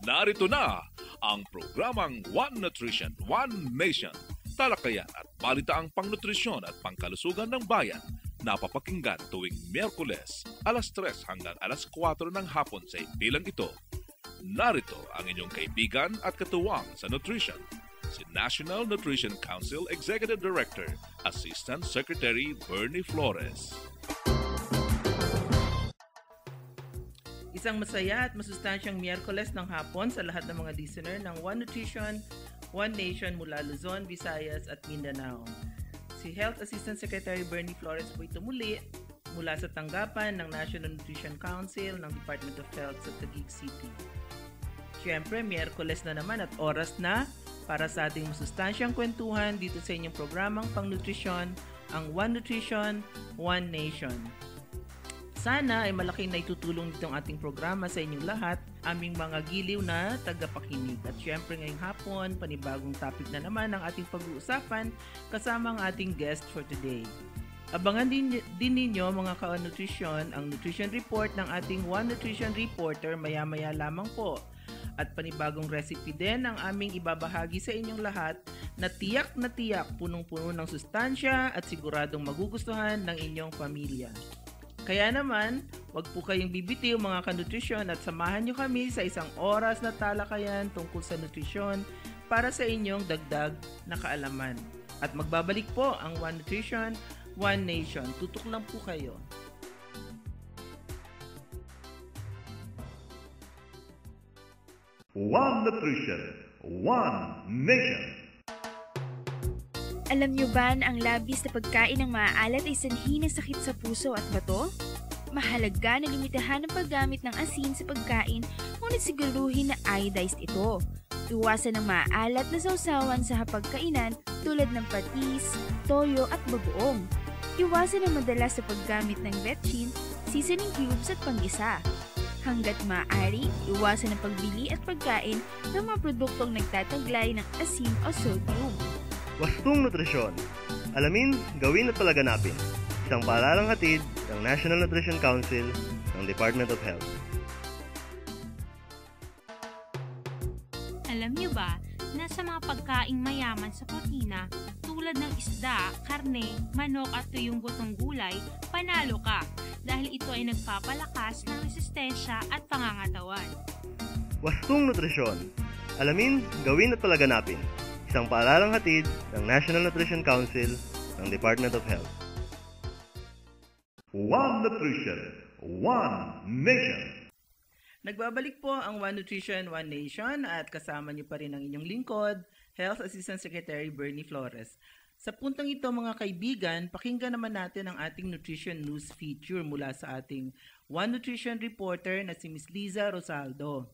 Narito na ang programang One Nutrition, One Nation. Talakayan at balitaang pangnutrisyon at pangkalusugan ng bayan. Napapakinggan tuwing Miyerkules, alas 3 hanggang alas 4 ng hapon sa bilang ito. Narito ang inyong kaibigan at katuwang sa nutrition, si National Nutrition Council Executive Director, Assistant Secretary Bernie Flores. Isang masaya at masustansyang Miyerkules ng hapon sa lahat ng mga listener ng One Nutrition, One Nation mula Luzon, Visayas at Mindanao. Si Health Assistant Secretary Bernie Flores po ito muli mula sa tanggapan ng National Nutrition Council ng Department of Health sa Taguig City. Siyempre, Miyerkules na naman at oras na para sa ating masustansyang kwentuhan dito sa inyong programang pangnutrisyon, ang One Nutrition, One Nation. Sana ay malaking naitutulong nitong ating programa sa inyong lahat, aming mga giliw na tagapakinig. At syempre ngayong hapon, panibagong topic na naman ang ating pag-uusapan kasama ang ating guest for today. Abangan din ninyo mga ka-nutrisyon ang nutrition report ng ating One Nutrition Reporter maya-maya lamang po. At panibagong recipe din ang aming ibabahagi sa inyong lahat na tiyak punong-puno ng sustansya at siguradong magugustuhan ng inyong pamilya. Kaya naman, wag po kayong bibitiw mga kanutrisyon at samahan nyo kami sa isang oras na talakayan tungkol sa nutrisyon para sa inyong dagdag na kaalaman. At magbabalik po ang One Nutrition, One Nation. Tutok lang po kayo. One Nutrition, One Nation. Alam niyo ba na ang labis na pagkain ng maaalat ay sanhi ng sakit sa puso at bato? Mahalaga na limitahan ang paggamit ng asin sa pagkain, ngunit siguruhin na iodized ito. Iwasan ang maaalat na sausawan sa hapagkainan tulad ng patis, toyo at bagoong. Iwasan ang madalas sa paggamit ng vetchin, seasoning cubes at panggisa. Hanggat maaari, iwasan ang pagbili at pagkain ng mga produktong nagtataglay ng asin o sodium. Wastong nutrisyon. Alamin, gawin at palaganapin. Isang paaralang hatid ng National Nutrition Council ng Department of Health. Alam niyo ba na sa mga pagkaing mayaman sa protina tulad ng isda, karne, manok at tuyong butong gulay, panalo ka dahil ito ay nagpapalakas ng resistensya at pangangatawan. Wastong nutrisyon. Alamin, gawin at palaganapin. Isang paaralang hatid ng National Nutrition Council ng Department of Health. One Nutrition, One Nation. Nagbabalik po ang One Nutrition, One Nation at kasama niyo pa rin ang inyong lingkod, Health Assistant Secretary Bernie Flores. Sa puntong ito mga kaibigan, pakinggan naman natin ang ating nutrition news feature mula sa ating One Nutrition Reporter na si Ms. Liza Rosaldo.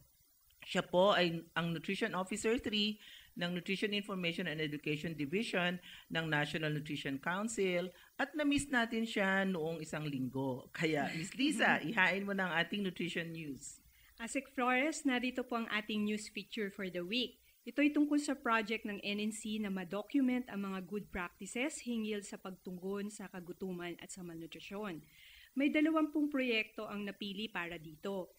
Siya po ay ang Nutrition Officer 3 ng Nutrition Information and Education Division ng National Nutrition Council at na-miss natin siya noong isang linggo. Kaya, Ms. Liza, ihain mo na ang ating nutrition news. Asek Flores, narito po ang ating news feature for the week. Ito ay tungkol sa project ng NNC na ma-document ang mga good practices hinggil sa pagtugon sa kagutuman at sa malnutrisyon. May 20 proyekto ang napili para dito.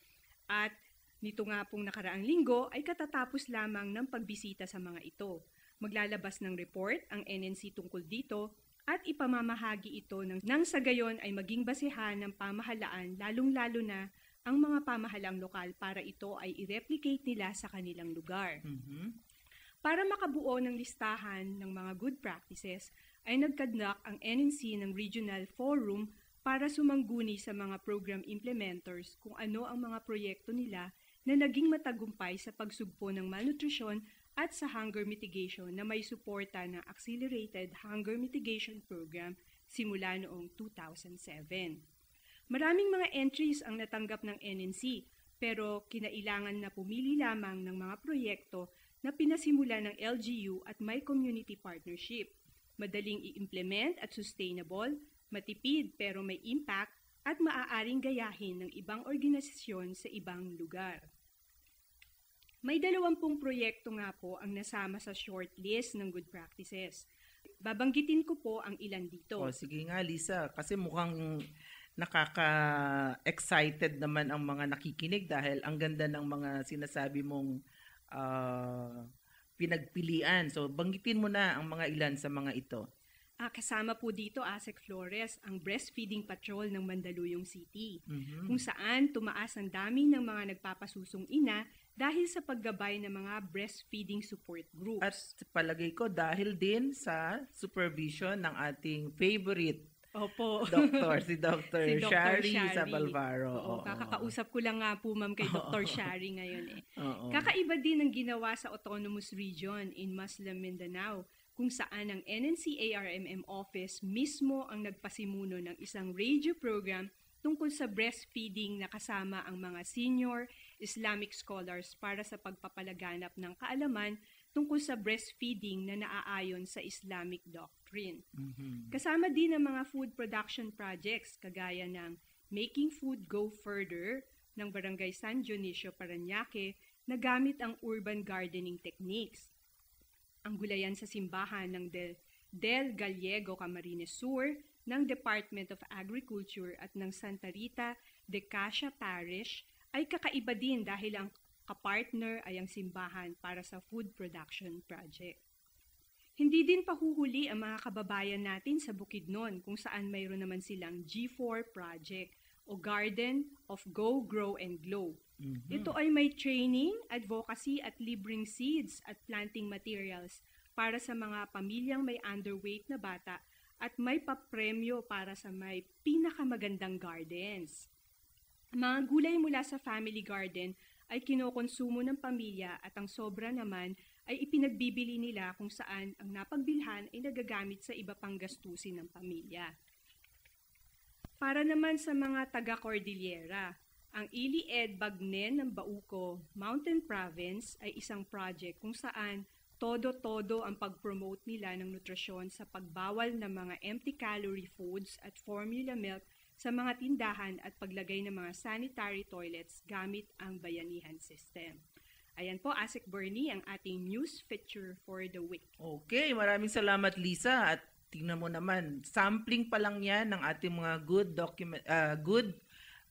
At nito nga pong nakaraang linggo ay katatapos lamang ng pagbisita sa mga ito. Maglalabas ng report ang NNC tungkol dito at ipamamahagi ito nang sa gayon ay maging basehan ng pamahalaan lalong-lalo na ang mga pamahalaang lokal para ito ay i-replicate nila sa kanilang lugar. Para makabuo ng listahan ng mga good practices ay nagkandak ang NNC ng Regional Forum para sumangguni sa mga program implementers kung ano ang mga proyekto nila na naging matagumpay sa pagsugpo ng malnutrisyon at sa hunger mitigation na may suporta ng Accelerated Hunger Mitigation Program simula noong 2007. Maraming mga entries ang natanggap ng NNC pero kinailangan na pumili lamang ng mga proyekto na pinasimula ng LGU at may community partnership. Madaling i-implement at sustainable, matipid pero may impact at maaaring gayahin ng ibang organisasyon sa ibang lugar. May 20 proyekto nga po ang nasama sa shortlist ng good practices. Babanggitin ko po ang ilan dito. Sige nga Lisa, kasi mukhang nakaka-excited naman ang mga nakikinig dahil ang ganda ng mga sinasabi mong pinagpilian. So, banggitin mo na ang mga ilan sa mga ito. Kasama po dito, Asek Flores, ang Breastfeeding Patrol ng Mandaluyong City, kung saan tumaas ang dami ng mga nagpapasusong ina dahil sa paggabay ng mga breastfeeding support groups. At palagay ko dahil din sa supervision ng ating favorite si Dr. Shari Sabalvaro. Oo, kakakausap ko lang nga po, ma'am, kay Dr. Shari ngayon eh. Kakaiba din ang ginawa sa Autonomous Region in Muslim Mindanao, kung saan ang NNC-ARMM office mismo ang nagpasimuno ng isang radio program tungkol sa breastfeeding na kasama ang mga senior Islamic scholars para sa pagpapalaganap ng kaalaman tungkol sa breastfeeding na naaayon sa Islamic doctrine. Kasama din ang mga food production projects kagaya ng Making Food Go Further ng Barangay San Dionisio, Parañaque na gamit ang urban gardening techniques. Ang gulayan sa simbahan ng Del Gallego, Camarines Sur ng Department of Agriculture at ng Santa Rita de Casia Parish ay kakaiba din dahil ang kapartner ay ang simbahan para sa food production project. Hindi din pahuhuli ang mga kababayan natin sa Bukidnon kung saan mayroon naman silang G4 project o Garden of Go, Grow, and Glow. Ito ay may training, advocacy at libreng seeds at planting materials para sa mga pamilyang may underweight na bata at may papremyo para sa may pinakamagandang gardens. Mga gulay mula sa family garden ay kinokonsumo ng pamilya at ang sobra naman ay ipinagbibili nila kung saan ang napagbilhan ay nagagamit sa iba pang gastusin ng pamilya. Para naman sa mga taga-Cordillera, ang Ili-Ed Bagnen ng Bauco Mountain Province ay isang project kung saan todo-todo ang pag-promote nila ng nutrisyon sa pagbawal ng mga empty calorie foods at formula milk sa mga tindahan at paglagay ng mga sanitary toilets gamit ang bayanihan system. Ayan po, Asek Bernie, ang ating news feature for the week. Okay, maraming salamat, Lisa. At tingnan mo naman, sampling pa lang yan ng ating mga good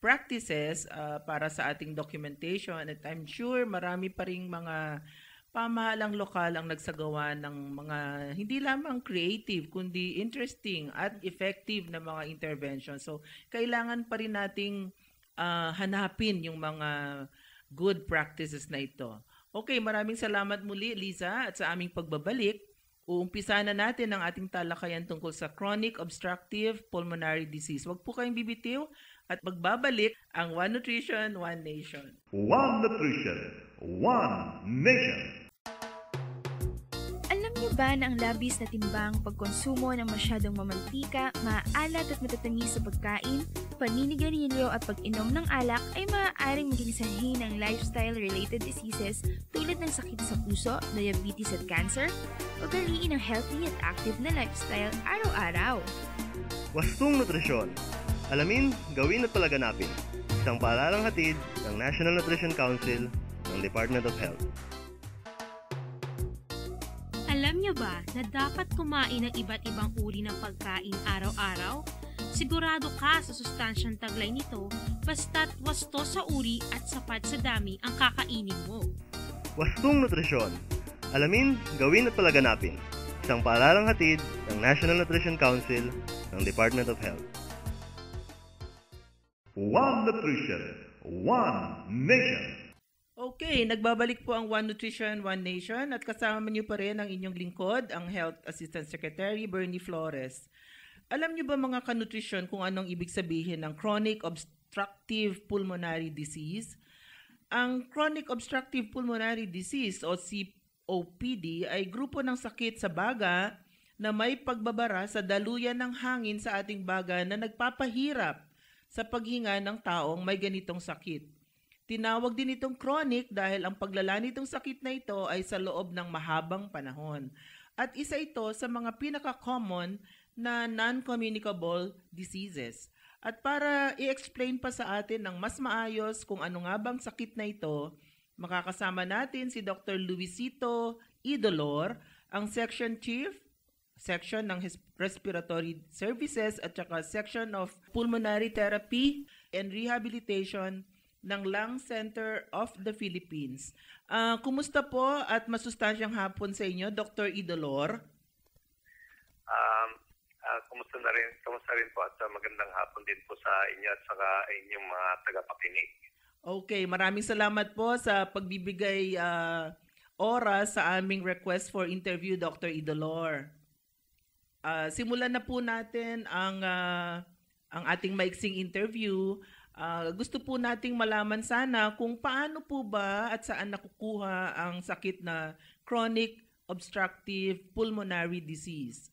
practices para sa ating documentation. At I'm sure marami pa ring mga pamahalang lokal ang nagsagawa ng mga hindi lamang creative kundi interesting at effective na mga intervention. So, kailangan pa rin nating hanapin yung mga good practices na ito. Okay, maraming salamat muli, Lisa, at sa aming pagbabalik, uumpisa na natin ang ating talakayan tungkol sa chronic obstructive pulmonary disease. Huwag po kayong bibitiw at magbabalik ang One Nutrition, One Nation. One Nutrition, One Nation. Alam niyo ba na ang labis na timbang, pagkonsumo ng masyadong mamantika, maalat at matatamis sa pagkain, paninigarilyo at pag-inom ng alak ay maaaring maging sanhi ng lifestyle-related diseases tulad ng sakit sa puso, diabetes at cancer? Ugaliin ang healthy at active na lifestyle araw-araw. Wastong Nutrisyon. Alamin, gawin at palaganapin. Isang paaralang hatid ng National Nutrition Council ng Department of Health. Alam niyo ba na dapat kumain ng iba't ibang uri ng pagkain araw-araw? Sigurado ka sa sustansyang taglay nito basta't wasto sa uri at sapat sa dami ang kakainin mo. Wastong Nutrisyon. Alamin, gawin at palaganapin. Isang paaralang hatid ng National Nutrition Council ng Department of Health. One Nutrition, One Nation. Okay, nagbabalik po ang One Nutrition, One Nation at kasama niyo pa rin ang inyong lingkod, ang Health Assistant Secretary Bernie Flores. Alam niyo ba mga kanutrisyon kung anong ibig sabihin ng chronic obstructive pulmonary disease? Ang chronic obstructive pulmonary disease o COPD ay grupo ng sakit sa baga na may pagbabara sa daluyan ng hangin sa ating baga na nagpapahirap sa paghinga ng taong may ganitong sakit. Tinawag din itong chronic dahil ang paglala nitong sakit na ito ay sa loob ng mahabang panahon. At isa ito sa mga pinaka-common na non-communicable diseases. At para i-explain pa sa atin ng mas maayos kung ano nga bang sakit na ito, makakasama natin si Dr. Luisito Idolor, ang Section Chief section ng respiratory services at saka section of pulmonary therapy and rehabilitation ng Lung Center of the Philippines. Kumusta po at masustansyang hapon sa inyo, Dr. Idolor? Kumusta rin po at magandang hapon din po sa inyo at saka inyong mga tagapakinig. Okay, maraming salamat po sa pagbibigay oras sa aming request for interview, Dr. Idolor. Simulan na po natin ang ating maiksing interview. Gusto po nating malaman sana kung paano po ba at saan nakukuha ang sakit na chronic obstructive pulmonary disease.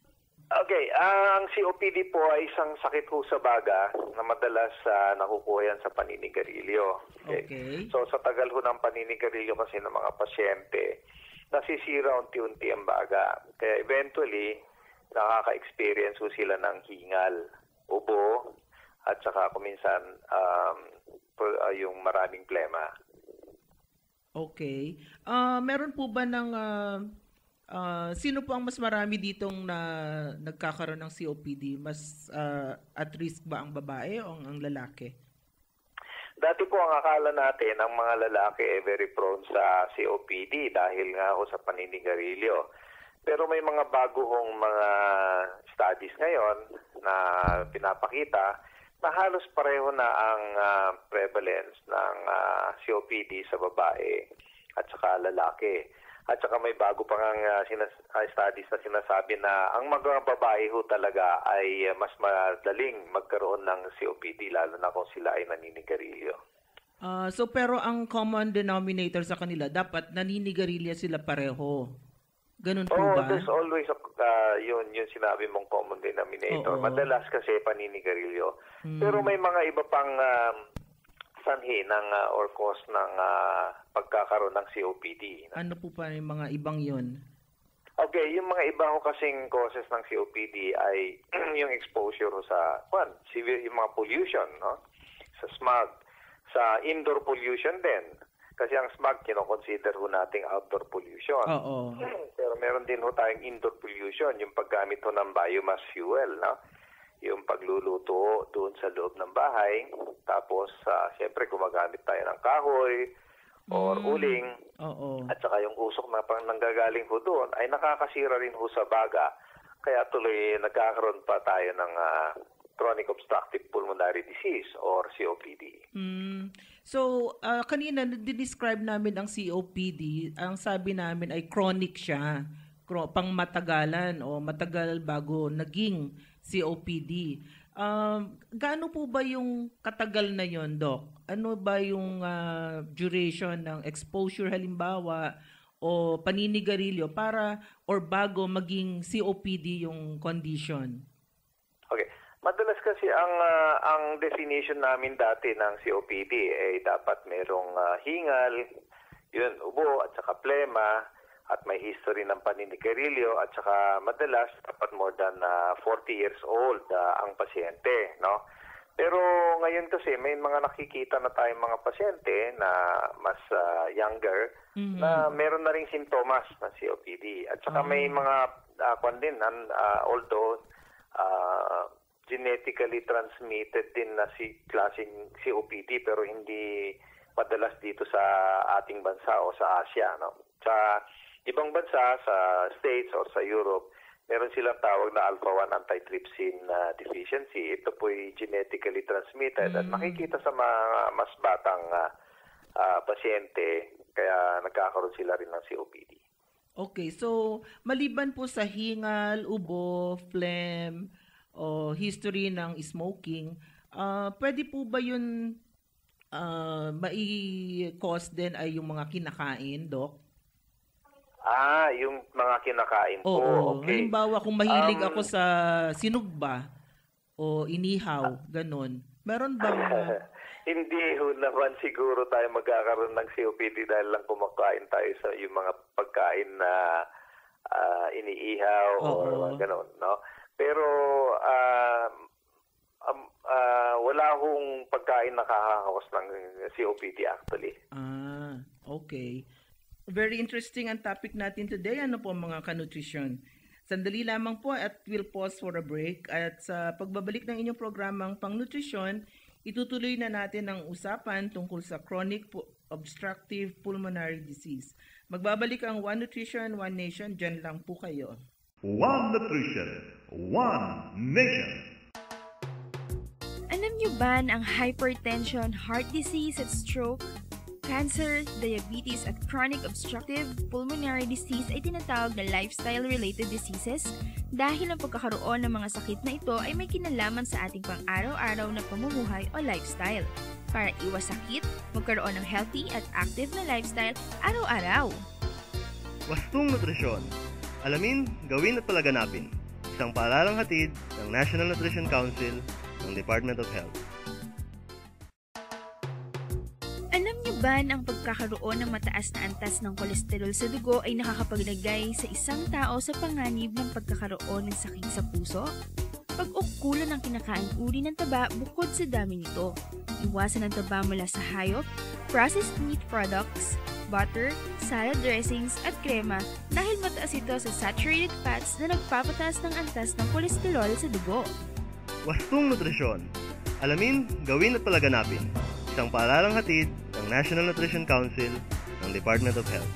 Okay, ang COPD po ay isang sakit ho sa baga na madalas nakukuha yan sa paninigarilyo. Okay. So sa tagal ho ng paninigarilyo kasi ng mga pasyente, nasisira unti-unti ang baga. Kaya eventually, nakaka-experience ho sila ng hingal, ubo, at saka kuminsan yung maraming plema. Okay. Meron po ba ng sino po ang mas marami ditong nagkakaroon ng COPD? Mas at risk ba ang babae o ang lalaki? Dati po ang akala natin ang mga lalaki ay very prone sa COPD dahil nga ho sa paninigarilyo. Pero may mga bago hong mga studies ngayon na pinapakita na halos pareho na ang prevalence ng COPD sa babae at saka lalaki. At saka may bago pa nga studies na sinasabi na ang mga babae ho talaga ay mas madaling magkaroon ng COPD lalo na kung sila ay naninigarilyo. So pero ang common denominator sa kanila, dapat naninigarilya sila pareho. Ganun po ba? There's always yun sinabi mong common denominator. Oo. Madalas kasi paninigarilyo. Pero may mga iba pang sanhi ng or cause ng pagkakaroon ng COPD. Ano po pa yung mga ibang yun? Okay, yung mga iba ho kasing causes ng COPD ay yung exposure sa yung mga pollution, no? Sa smog, sa indoor pollution din. Kasi ang smog, kino-consider ho nating outdoor pollution. Oo. Pero meron din ho tayong indoor pollution, yung paggamit ho ng biomass fuel, no? Yung pagluluto doon sa loob ng bahay. Tapos, siyempre, gumagamit tayo ng kahoy or uling. Oo. At saka yung usok na nanggagaling ho doon ay nakakasira rin ho sa baga. Kaya tuloy nagkakaroon pa tayo ng chronic obstructive pulmonary disease or COPD. So, kanina describe namin ang COPD. Ang sabi namin ay chronic siya. Pang matagalan o matagal bago naging COPD. Gaano po ba yung katagal na yon, Doc? Ano ba yung duration ng exposure halimbawa o paninigarilyo para or bago maging COPD yung condition? Okay. Madalas kasi ang definition namin dati ng COPD ay dapat merong hingal, yun, ubo at saka plema, at may history ng paninigarilyo at saka madalas dapat more than 40 years old ang pasyente, no? Pero ngayon kasi may mga nakikita na tayong mga pasyente na mas younger na meron na ring sintomas ng COPD at saka may mga although genetically transmitted din na klaseng COPD pero hindi madalas dito sa ating bansa o sa Asia, no? Sa ibang bansa, sa States or sa Europe, meron silang tawag na alpha-1 antitrypsin deficiency. Ito po ay genetically transmitted at makikita sa mga mas batang pasyente, kaya nagkakaroon sila rin ng COPD. Okay, so maliban po sa hingal, ubo, phlegm, o history ng smoking, pwede po ba yun mai-cause din ay yung mga kinakain, Doc? Yung mga kinakain po. Oo. Okay. Halimbawa, kung mahilig ako sa sinugba o inihaw, ganun. Meron bang... Hindi naman siguro tayo magkakaroon ng COPD dahil lang kumakain tayo sa yung mga pagkain na iniihaw o ganun, no? Pero wala hong pagkain nakakawas ng COPD actually. Okay. Very interesting ang topic natin today. Ano po mga kanutrisyon? Sandali lamang po at we'll pause for a break. At sa pagbabalik ng inyong programang Pangnutrisyon, itutuloy na natin ang usapan tungkol sa chronic obstructive pulmonary disease. Magbabalik ang One Nutrition, One Nation. Diyan lang po kayo. One Nutrition, One Nation. Alam niyo ba na ang hypertension, heart disease at stroke, cancer, diabetes at chronic obstructive pulmonary disease ay tinatawag na lifestyle-related diseases dahil ang pagkakaroon ng mga sakit na ito ay may kinalaman sa ating pang-araw-araw na pamumuhay o lifestyle. Para iwas sakit, magkaroon ng healthy at active na lifestyle araw-araw. Wastong Nutrisyon. Alamin, gawin at palaganapin. Isang paalalang hatid ng National Nutrition Council ng Department of Health. Alam niyo ba na ang pagkakaroon ng mataas na antas ng kolesterol sa dugo ay nakakapaglagay sa isang tao sa panganib ng pagkakaroon ng sakit sa puso? Pag-ukulan ng kinakain uri ng taba bukod sa dami nito. Iwasan ang taba mula sa hayop, processed meat products, butter, salad dressings at krema dahil mataas ito sa saturated fats na nagpapataas ng antas ng kolesterol sa dugo. Wastong Nutrisyon. Alamin, gawin at palaganapin. Isang paalalang hatid ng National Nutrition Council ng Department of Health.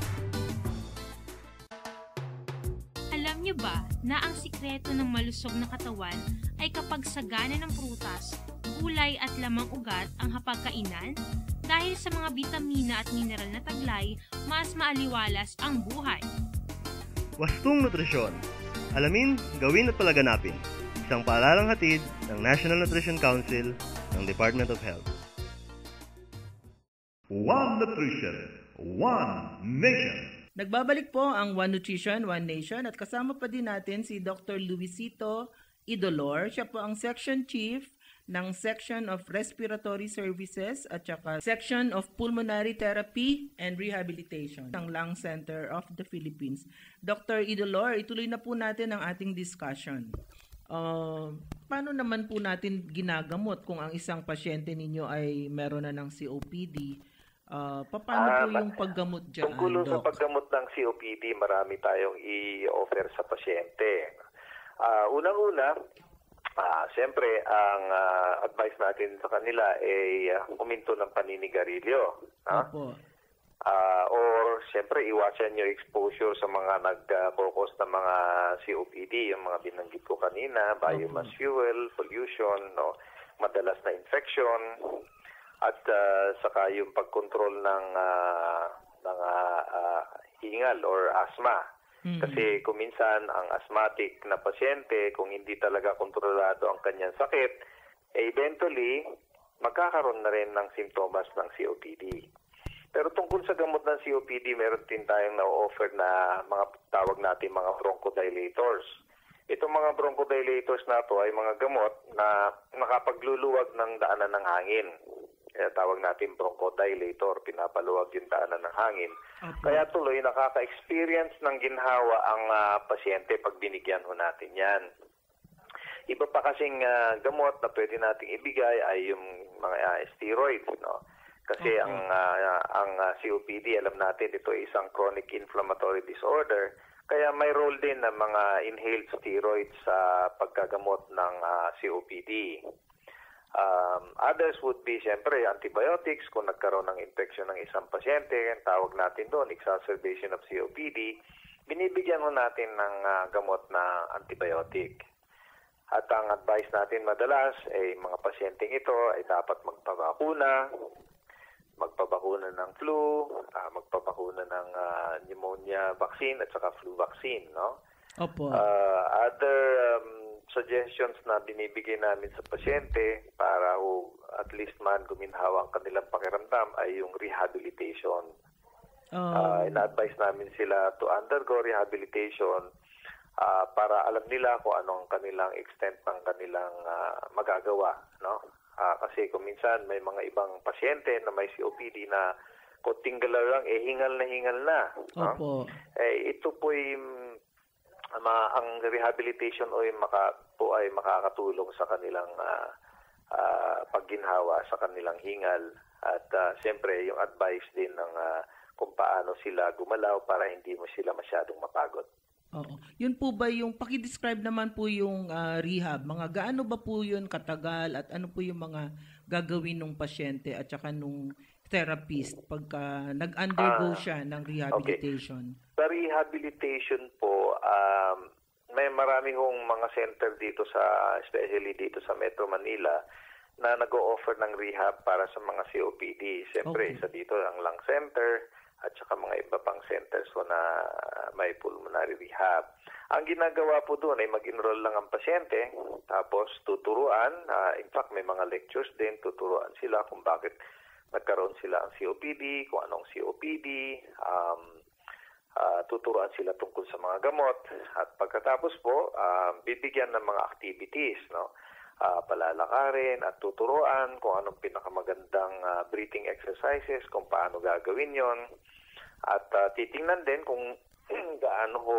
Alam niyo ba na ang sikreto ng malusog na katawan ay kapag sagana ng prutas, gulay at lamang ugat ang hapagkainan? Dahil sa mga bitamina at mineral na taglay, mas maaliwalas ang buhay. Wastong Nutrisyon. Alamin, gawin at palaganapin. Isang paalalang hatid ng National Nutrition Council ng Department of Health. One Nutrition, One Nation. Nagbabalik po ang One Nutrition, One Nation at kasama pa din natin si Dr. Luisito Idolor. Siya po ang Section Chief ng Section of Respiratory Services at saka Section of Pulmonary Therapy and Rehabilitation ng Lung Center of the Philippines. Dr. Idolor, ituloy na po natin ang ating discussion. Paano naman po natin ginagamot kung ang isang pasyente ninyo ay meron na ng COPD? Paano po yung paggamot dyan, Tungkol Doc? sa paggamot ng COPD, marami tayong i-offer sa pasyente. Unang-una, siyempre, ang advice natin sa kanila ay huminto ng paninigarilyo. Opo. Or siyempre iwasan yung exposure sa mga nag-cause ng mga COPD, yung mga binanggit ko kanina, biomass fuel, pollution, no, madalas na infection, at saka yung pagkontrol ng hingal or asthma. Kasi kung minsan ang asthmatic na pasyente, kung hindi talaga kontrolado ang kanyang sakit, eventually magkakaroon na rin ng simptomas ng COPD. Pero tungkol sa gamot ng COPD, meron din tayong na-offer na mga tawag natin mga bronchodilators. Itong mga bronchodilators na to ay mga gamot na nakapagluluwag ng daanan ng hangin. Kaya tawag natin bronchodilator, pinapaluwag yung daanan ng hangin. Kaya tuloy nakaka-experience ng ginhawa ang pasyente pag binigyan ho natin yan. Iba pa kasing gamot na pwede nating ibigay ay yung mga steroids, no? Kasi ang COPD, alam natin, ito ay isang chronic inflammatory disorder. Kaya may role din ng mga inhaled steroids sa paggagamot ng COPD. Others would be, siyempre, antibiotics. Kung nagkaroon ng infection ng isang pasyente, tawag natin doon, exacerbation of COPD, binibigyan mo natin ng gamot na antibiotic. At ang advice natin madalas ay mga pasyenteng ito ay dapat magpabakuna ng flu, magpabakuna ng pneumonia vaccine at saka flu vaccine, no? Opo. Other suggestions na binibigay namin sa pasyente para at least man guminhawa ang kanilang pakiramdam ay yung rehabilitation. Ina-advise namin sila to undergo rehabilitation para alam nila kung anong kanilang extent ng kanilang magagawa, no? Kasi kung minsan may mga ibang pasyente na may COPD na konting galaw lang, hingal na. Opo. Ito po ang rehabilitation ay makakatulong sa kanilang pagginhawa, sa kanilang hingal. At siyempre, yung advice din ng kung paano sila gumalaw para hindi mo sila masyadong mapagod. Oo. Yun po ba yung, paki-describe naman po yung rehab, mga gaano ba po yun katagal at ano po yung mga gagawin ng pasyente at saka nung therapist pagka nag-undergo siya ng rehabilitation? Sa rehabilitation po, may marami hong mga center dito especially dito sa Metro Manila, na nag-o-offer ng rehab para sa mga COPD. Siyempre, isa dito ang lung center at saka mga iba pang centers so na may pulmonary rehab. Ang ginagawa po doon ay mag-enroll lang ang pasyente, tapos tuturuan, in fact may mga lectures din, tuturuan sila kung bakit nagkaroon sila ang COPD, kung anong COPD, tuturuan sila tungkol sa mga gamot, at pagkatapos po, bibigyan ng mga activities, no? Palalakarin at tuturuan kung anong pinakamagandang breathing exercises, kung paano gagawin yon, at titingnan din kung gaano ho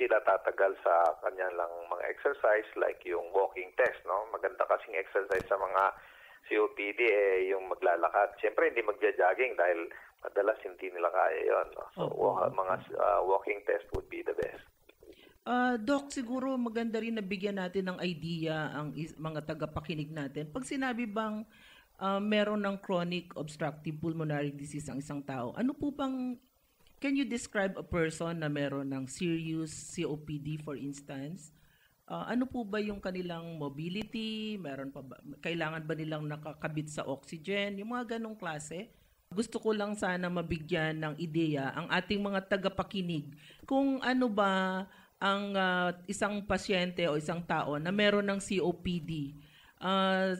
sila tatagal sa kanyang lang mga exercise, like yung walking test, no? Maganda kasing exercise sa mga COPD yung maglalakad. Siyempre hindi magja-jogging dahil madalas hindi nila kaya yon, no? So mga walking test would be the best. Doc, siguro maganda rin na bigyan natin ng idea ang mga tagapakinig natin. Pag sinabi bang meron ng chronic obstructive pulmonary disease ang isang tao, ano po bang, can you describe a person na meron ng serious COPD for instance? Ano po ba yung kanilang mobility? Meron pa ba, kailangan ba nilang nakakabit sa oxygen? Yung mga ganong klase. Gusto ko lang sana mabigyan ng ideya ang ating mga tagapakinig kung ano ba ang isang pasyente o isang tao na meron ng COPD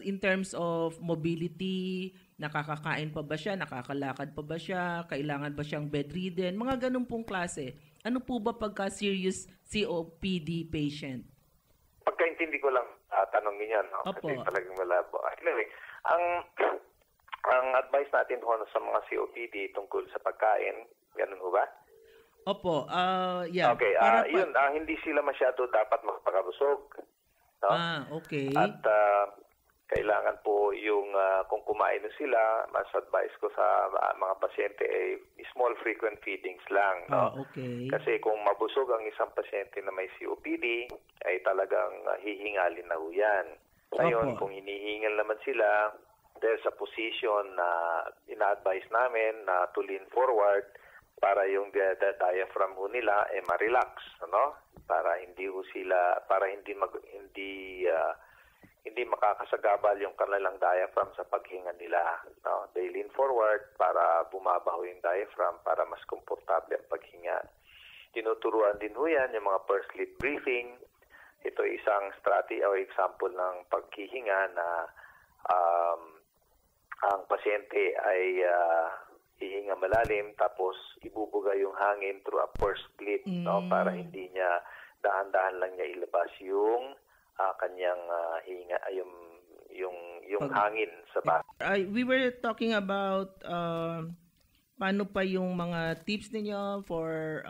in terms of mobility, nakakakain pa ba siya, nakakalakad pa ba siya, kailangan ba siyang bedridden, mga ganun pong klase. Ano po ba pagka serious COPD patient? Pagkaintindi ko lang tanongin yan, no? Kasi talagang malabo. Anyway, ang advice natin ho sa mga COPD tungkol sa pagkain, ganun ho ba? Opo, yeah. Okay, yun, hindi sila masyado dapat magpakabusog. No? Okay. At kailangan po yung kung kumain na sila, mas advice ko sa mga pasyente ay small frequent feedings lang. No? Okay. Kasi kung mabusog ang isang pasyente na may COPD, ay talagang hihingalin na ho yan. Ngayon, kung hinihingal naman sila, there's a position na ina-advise namin na to lean forward para yung diaphragm ho nila ma-relax, no? Para hindi ho sila, para hindi makakasagabal yung kanilang diaphragm sa paghinga nila, no? They lean forward para bumabaho yung diaphragm para mas komportable ang paghinga. Tinuturuan din ho yan yung mga first lip breathing. Ito isang strategy o example ng paghihinga na ang pasyente ay hihinga malalim tapos ibubuga yung hangin through a pursed lip, no, para hindi niya dahan-dahan lang niya ilabas yung kanyang hinga, yung hangin sa back. We were talking about paano pa yung mga tips niyo for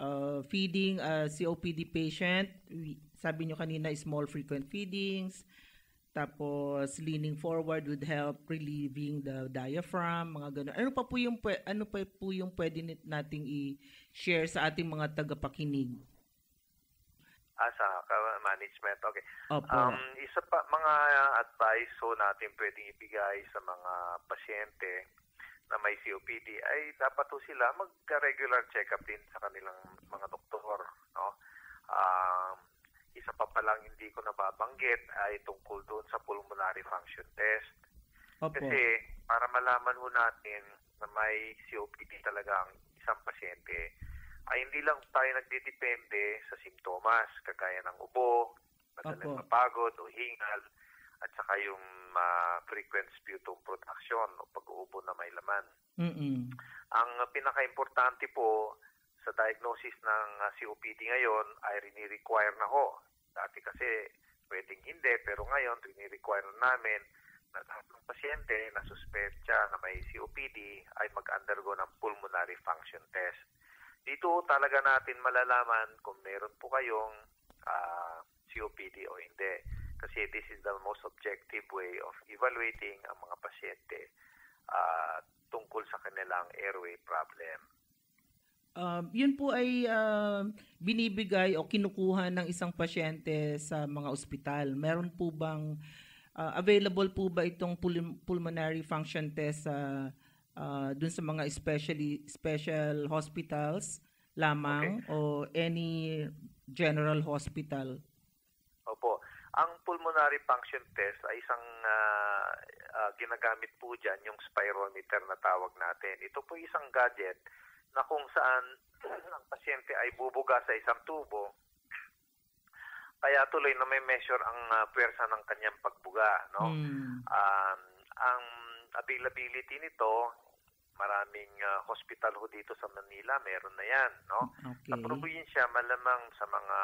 feeding a COPD patient. Sabi niyo kanina small frequent feedings. Tapos leaning forward would help relieving the diaphragm, mga ganun. Ano pa po yung pwede nating i-share sa ating mga tagapakinig? Sa management, okay. Opo. Isa pa mga advice natin pwedeng ibigay sa mga pasyente na may COPD ay dapat sila mag-regular check-up din sa kanilang mga doktor, no? Isa pa palang hindi ko nababanggit ay tungkol doon sa pulmonary function test. Opo. Kasi para malaman ho natin na may COPD talaga ang isang pasyente, ay hindi lang tayo nagdidepende sa simptomas, kagaya ng ubo, madaling mapagod o hingal, at saka yung frequent sputum production o pag-uubo na may laman. Ang pinaka-importante po sa diagnosis ng COPD ngayon ay rini-require na ho. Dati kasi pwedeng hindi, pero ngayon rini-require namin na lahat ng pasyente na suspetsa na may COPD ay mag-undergo ng pulmonary function test. Dito talaga natin malalaman kung meron po kayong COPD o hindi. Kasi this is the most objective way of evaluating ang mga pasyente tungkol sa kanilang airway problem. Yun po ay binibigay o kinukuha ng isang pasyente sa mga ospital. Meron po bang available po ba itong pulmonary function test dun sa mga special hospitals lamang o any general hospital? Opo. Ang pulmonary function test ay isang ginagamit po dyan, yung spirometer na tawag natin. Ito po isang gadget na kung saan ang pasyente ay bubuga sa isang tubo, kaya tuloy na may measure ang puwersa ng kanyang pagbuga. No? Ang availability nito, maraming hospital ho dito sa Manila, meron na yan. No? Okay. Sa probinsya, malamang sa mga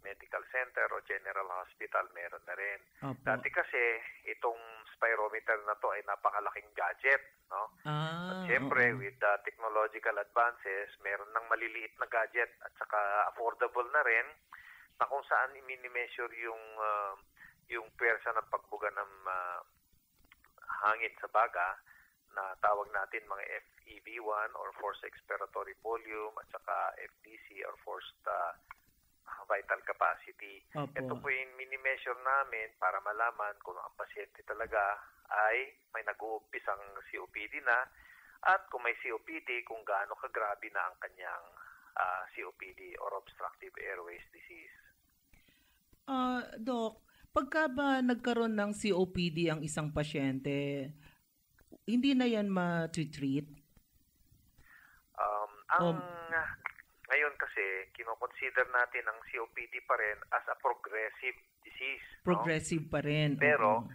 medical center o general hospital, meron na rin. Opo. Dati kasi, itong spirometer na to ay napakalaking gadget. No? At syempre, with technological advances, meron ng maliliit na gadget at saka affordable na rin na kung saan i-measure yung puwersa ng pagbuga ng hangin sa baga na tawag natin mga FEV1 or forced expiratory volume at saka FVC or forced vital capacity. Opo. Ito po yung mini-measure namin para malaman kung ang pasyente talaga ay may nag-uumpisang COPD na at kung may COPD, kung gaano kagrabe na ang kanyang COPD or obstructive airways disease. Doc, pagka ba nagkaroon ng COPD ang isang pasyente, hindi na yan ma-treat? Ngayon kasi, kinoconsider natin ang COPD pa rin as a progressive disease. Progressive pa rin. Pero,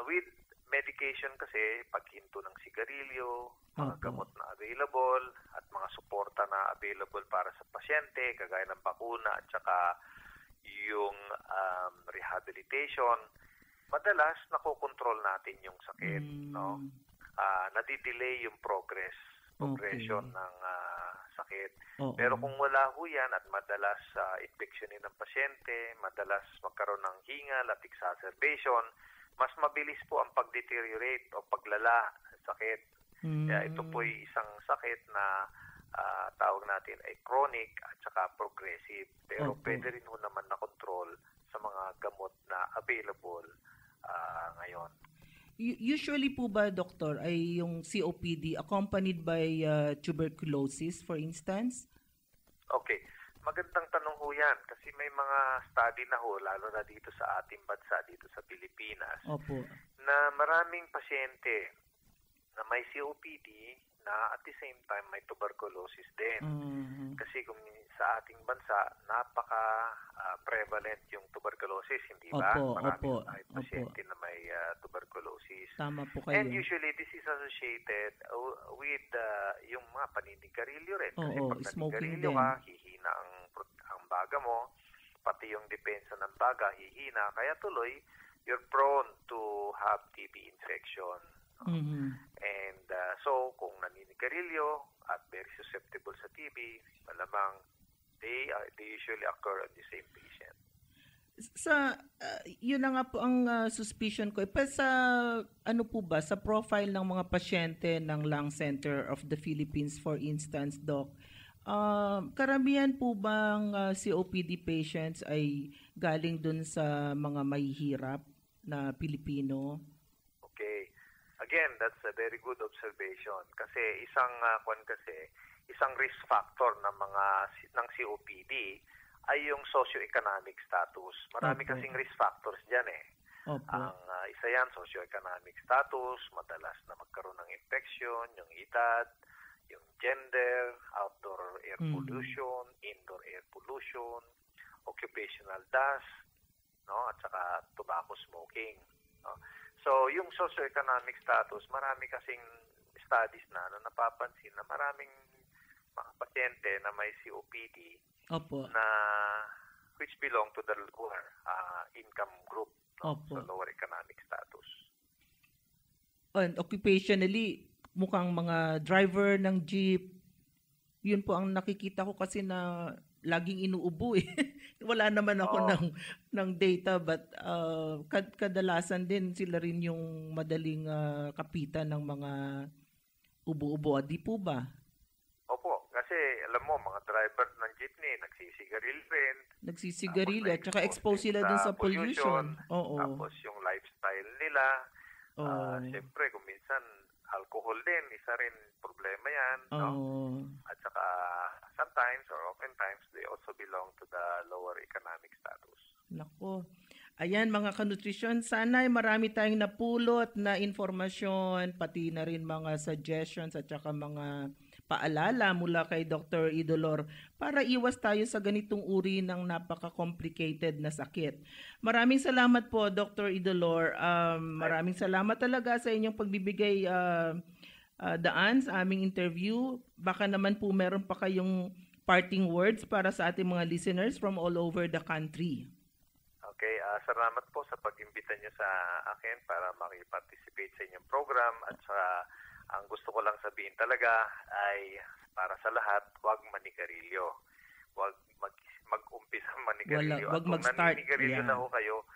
with medication kasi, paghinto ng sigarilyo, mga gamot na available, at mga suporta na available para sa pasyente, kagaya ng bakuna, at saka yung rehabilitation, madalas nakokontrol natin yung sakit. No? Nadidelay yung progression ng sakit. Pero kung wala ho yan at madalas infectionin ng pasyente, madalas magkaroon ng hingal at exacerbation, mas mabilis po ang pag-deteriorate o paglala ng sakit. Kaya ito po ay isang sakit na tawag natin ay chronic at saka progressive. Pero pwede rin ho naman na control sa mga gamot na available ngayon. Usually po ba, Doktor, ay yung COPD accompanied by tuberculosis, for instance? Okay. Magandang tanong ho yan kasi may mga study na ho, lalo na dito sa ating bansa, dito sa Pilipinas, na maraming pasyente na may COPD na at the same time may tuberculosis din. Kasi kung sa ating bansa, napaka-prevalent yung tuberculosis, hindi ba? Maraming pasyente na may tuberculosis. Tama po kayo. And usually, this is associated with yung mga paninigarilyo rin. Kasi pag naninigarilyo ka, hihina ang baga mo, pati yung depensa ng baga, hihina. Kaya tuloy, you're prone to have TB infection. And so, kung naninigarilyo at very susceptible sa TB, malamang they usually occur on the same patient. Yun na nga po ang suspicion ko. Sa ano po ba, sa profile ng mga pasyente ng Lung Center of the Philippines, for instance, Doc, karamihan po bang COPD patients ay galing dun sa mga mahihirap na Pilipino? Okay. Again, that's a very good observation kasi isang risk factor ng COPD ay yung socioeconomic status. Marami kasing risk factors diyan eh. Ang isa yan, socioeconomic status, madalas na magkaroon ng infection, yung edad, yung gender, outdoor air pollution, indoor air pollution, occupational dust, no, at saka tobacco smoking. No? So, yung socioeconomic status, marami kasing studies na napapansin na maraming mga pasyente na may COPD na which belong to the lower income group, no? So lower economic status. And occupationally, mukhang mga driver ng jeep, yun po ang nakikita ko kasi na laging inuubo eh. Wala naman ako ng data but kadalasan din sila rin yung madaling kapitan ng mga Ubo-ubo, di po ba? Opo, kasi alam mo, mga driver ng jeepney, nagsisigarilyo rin. Nagsisigarilyo at saka Tapos expose sila dun sa pollution. Oo. Tapos yung lifestyle nila. Siyempre, kung minsan, alcohol din, isa rin problema yan. No? At saka, sometimes or oftentimes, they also belong to the lower economic status. Nako. Ayan mga kanutrisyon, sana ay marami tayong napulot na informasyon, pati na rin mga suggestions at saka mga paalala mula kay Dr. Idolor para iwas tayo sa ganitong uri ng napaka-complicated na sakit. Maraming salamat po Dr. Idolor. Maraming salamat talaga sa inyong pagbibigay daan sa aming interview. Baka naman po meron pa kayong parting words para sa ating mga listeners from all over the country. Okay, salamat po sa pag-imbita niyo sa akin para makipag-participate sa inyong program at saka ang gusto ko lang sabihin talaga ay para sa lahat, huwag manigarilyo. Huwag mag-umpisa manigarilyo. Huwag mag-start. Kung naninigarilyo na ho kayo,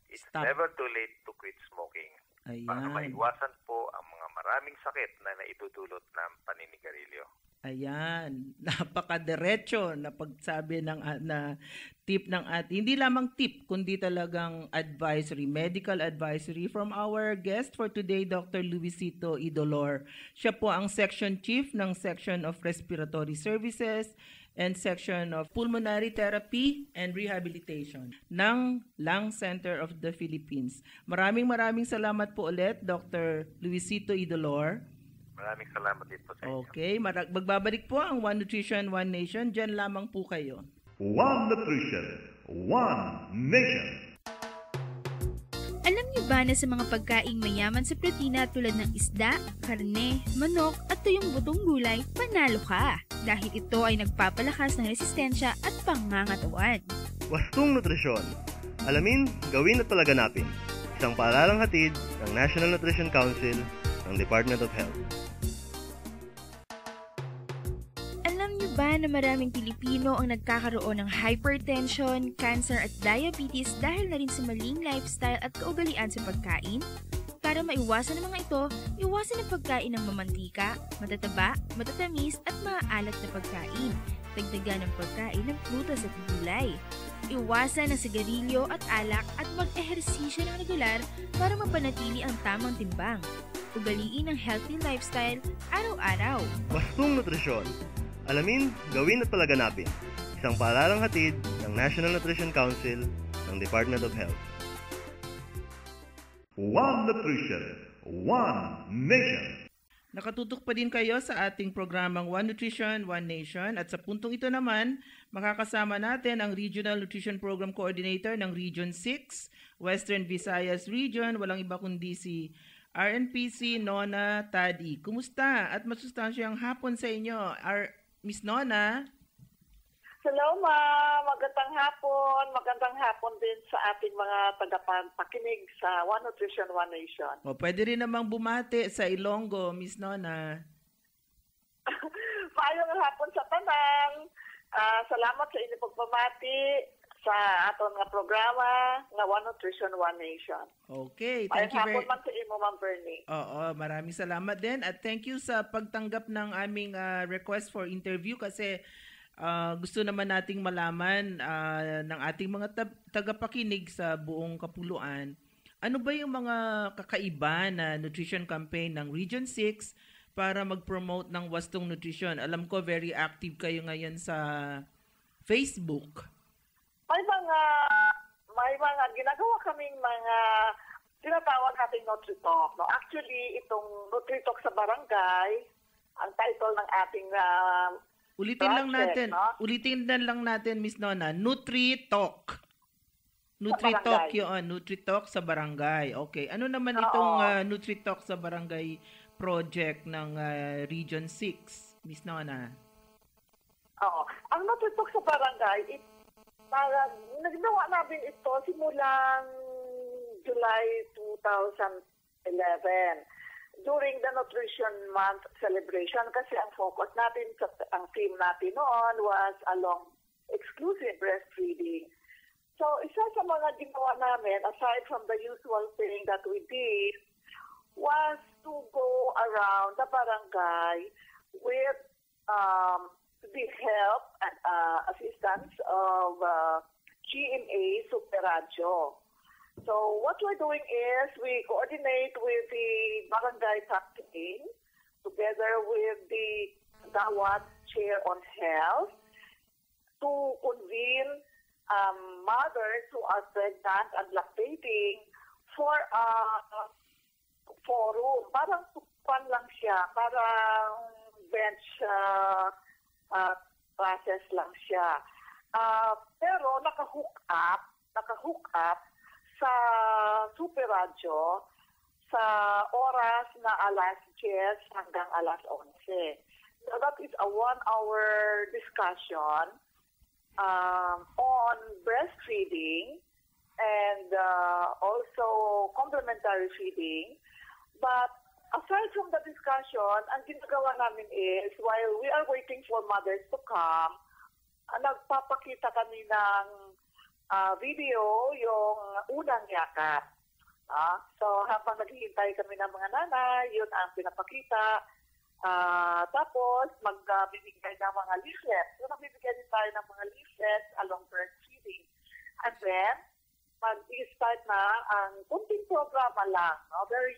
it's never too late to quit smoking. Ayan. Para maiwasan po ang mga maraming sakit na naidudulot ng paninigarilyo. Ayan, napaka-diretso na pagsabi na tip ng hindi lamang tip, kundi talagang advisory, medical advisory from our guest for today, Dr. Luisito Idolor. Siya po ang Section Chief ng Section of Respiratory Services and Section of Pulmonary Therapy and Rehabilitation ng Lung Center of the Philippines. Maraming salamat po ulit, Dr. Luisito Idolor. Maraming salamat din po sa inyo. Okay, magbabalik po ang One Nutrition, One Nation. Diyan lamang po kayo. One Nutrition, One Nation. Alam niyo ba na sa mga pagkaing mayaman sa protina tulad ng isda, karne, manok at tuyong butong gulay, panalo ka! Dahil ito ay nagpapalakas ng resistensya at pangangatawan. Wastong Nutrisyon. Alamin, gawin at palaganapin. Isang paaralang hatid ng National Nutrition Council ng Department of Health. Alam niyo ba na maraming Pilipino ang nagkakaroon ng hypertension, cancer at diabetes dahil na rin sa maling lifestyle at kaugalian sa pagkain? Para maiwasan ang mga ito, iwasan ang pagkain ng mamantika, matataba, matatamis at maaalat na pagkain. Dagdagan ang pagkain ng prutas at gulay. Iwasan ang sigarilyo at alak at mag-ehersisyo ng regular para mapanatili ang tamang timbang. Ugaliin ang healthy lifestyle araw-araw. Wastong Nutrisyon. Alamin, gawin at palaganapin. Isang paaralang hatid ng National Nutrition Council ng Department of Health. One Nutrition, One Nation. Nakatutok pa din kayo sa ating programang One Nutrition, One Nation. At sa puntong ito naman, makakasama natin ang Regional Nutrition Program Coordinator ng Region 6, Western Visayas Region. Walang iba kundi si RNPC Nona Tadi. Kumusta at masustansyang hapon sa inyo, Miss Nona? Hello ma'am, magandang hapon. Magandang hapon din sa ating mga tagapakinig sa One Nutrition, One Nation. O, pwede rin namang bumati sa Ilonggo, Miss Nona. Maayong hapon sa tanan. Salamat sa inyong pagpamati sa aton nga programa nga One Nutrition, One Nation. Okay, thank you very much. Hapon man sa imo, Ma'am Bernie. Oo, maraming salamat din at thank you sa pagtanggap ng aming request for interview kasi gusto naman nating malaman ng ating mga tagapakinig sa buong kapuluan. Ano ba yung mga kakaiba na nutrition campaign ng Region 6 para mag-promote ng wastong nutrition? Alam ko very active kayo ngayon sa Facebook. May mga ginagawa kaming mga tinatawag nating Nutri-Talk. No? Actually, itong Nutri-Talk sa barangay, ang title ng ating Ulitin project, lang natin, Miss Nona, Nutri-Talk. Nutri-Talk yun, Nutri-Talk sa barangay. Okay, ano naman itong Nutri-Talk sa barangay project ng Region 6, Miss Nona? Oo. Ang Nutri-Talk sa barangay, nagnawa namin ito simulang July 2011. During the Nutrition Month celebration kasi ang focus natin, ang theme natin noon was along exclusive breastfeeding. So, isa sa mga ginawa namin, aside from the usual thing that we did, was to go around the barangay with the help and assistance of GMA Super Radio. So what we're doing is we coordinate with the barangay captain together with the Dawat Chair on Health to convene mothers who are pregnant and lactating for a forum. Parang tupan lang siya, parang bench process lang siya. Pero naka-hook up sa Super Radio sa oras na alas 10 hanggang alas 11. So that is a 1-hour discussion on breastfeeding and also complementary feeding. But aside from the discussion, ang ginagawa namin is while we are waiting for mothers to come, nagpapakita kami ng video yung unang yakap. So habang naghihintay kami ng mga nanay, yun ang pinapakita. Tapos magbibigay ng mga leaflets. So nagbibigay din tayo ng mga leaflets along breastfeeding. And then, mag-start na ang kunting programa lang. No? Very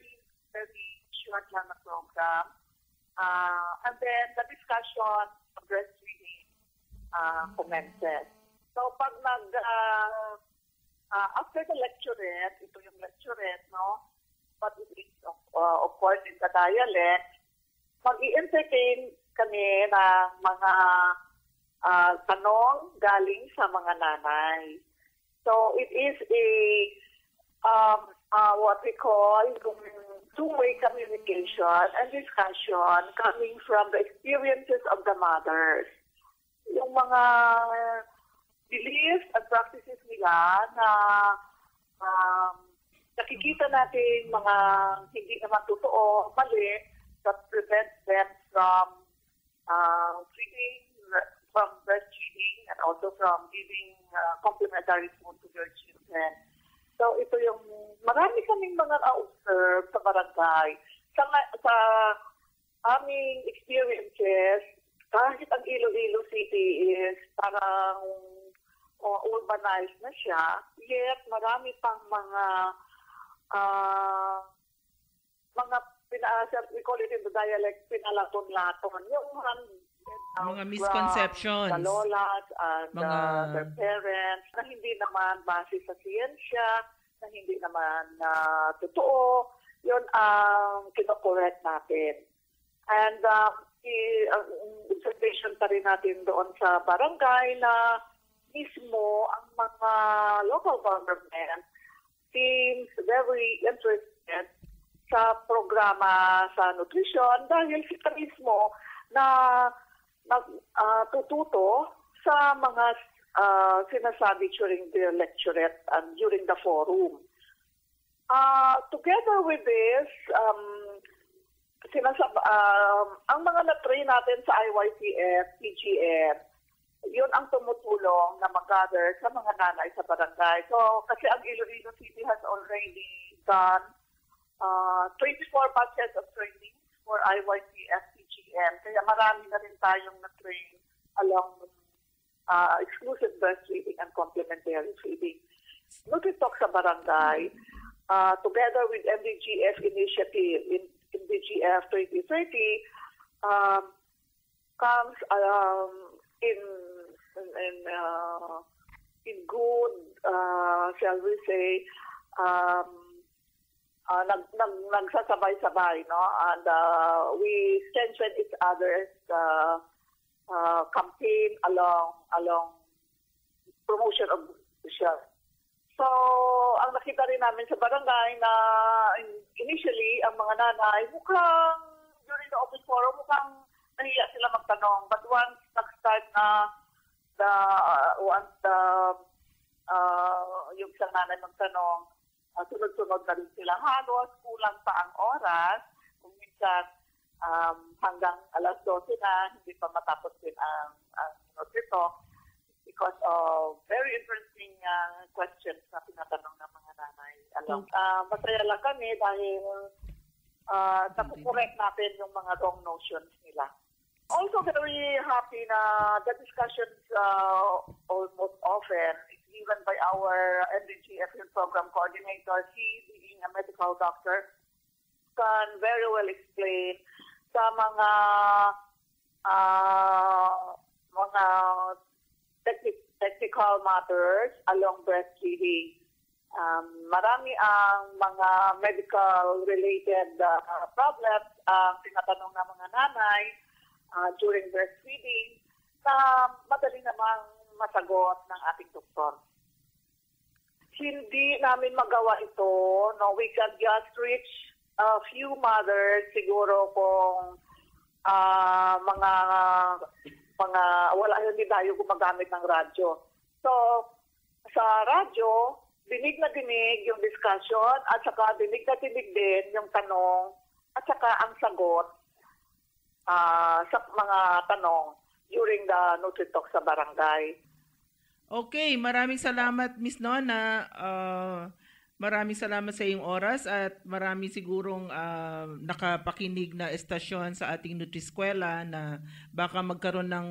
short lang na program. And then the discussion of breastfeeding commences. So pag after the lecturette, ito yung lecturette, no? But it is, of course, in the dialect, mag-i-entertain kami ng mga tanong galing sa mga nanay. So it is what we call two-way communication and discussion coming from the experiences of the mothers. Yung mga beliefs and practices nila na nakikita natin mga hindi naman totoo, mali, that prevents them from breastfeeding and also from giving complementary food to their children. So ito yung marami kaming mga na-observe sa barangay. Sa aming experiences, kahit ang Iloilo City is parang urbanized na siya, yet marami pang mga we call it in the dialect, pinalaton-laton. Yung mga misconceptions. The lolas and their parents na hindi naman base sa siyensya, na hindi naman totoo. Yun ang kinokorrect natin. And observation pa rin natin doon sa barangay na mismo ang mga local government seems very interested sa programa sa nutrition dahil sila mismo na tututo sa mga sinasabi during the lecturette and during the forum. Together with this, ang mga na-train natin sa IYCF, PGM, yun ang tumutulong na mag-gather sa mga nanay sa barangay. So, kasi ang Iloilo City has already done 24 batches of training for IYCF, PGM. Kaya marami na rin tayong na-train along exclusive breastfeeding and complementary feeding. Nutritalk sa barangay, together with MDGF initiative in MDGF 2030, comes in good, shall we say, nagsasabay-sabay, no? And we strengthen each other's campaign along promotion of nutrition. So, ang nakita rin namin sa barangay na initially, ang mga nanay, mukhang during the open forum, mukhang nahiya sila magtanong. But once nag-start na yung isang nanay magtanong, sunod-sunod na rin sila. Halos kulang pa ang oras. Kung minsan hanggang alas 12 na, hindi pa matapos din ang Nutritalk because of very interesting questions na pinatanong ng mga nanay. Masaya lang kami dahil nakukorek natin yung mga wrong notions nila. Also very happy na the discussions almost often is given by our NDGFN program coordinator. He, being a medical doctor, can very well explain sa mga technical matters along breastfeeding. Marami ang mga medical-related problems ang tinatanong ng mga nanay during breastfeeding na madali namang masagot ng ating doktor. Hindi namin magawa ito. No, we can just reach a few mothers siguro kung wala hindi tayo gumagamit ng radyo. So, sa radyo, dinig na dinig yung discussion at saka dinig na dinig din yung tanong at saka ang sagot sa mga tanong during the NutriTalk sa barangay. Okay, maraming salamat Miss Nona. Maraming salamat sa iyong oras at marami sigurong nakapakinig na estasyon sa ating Nutriskwela na baka magkaroon ng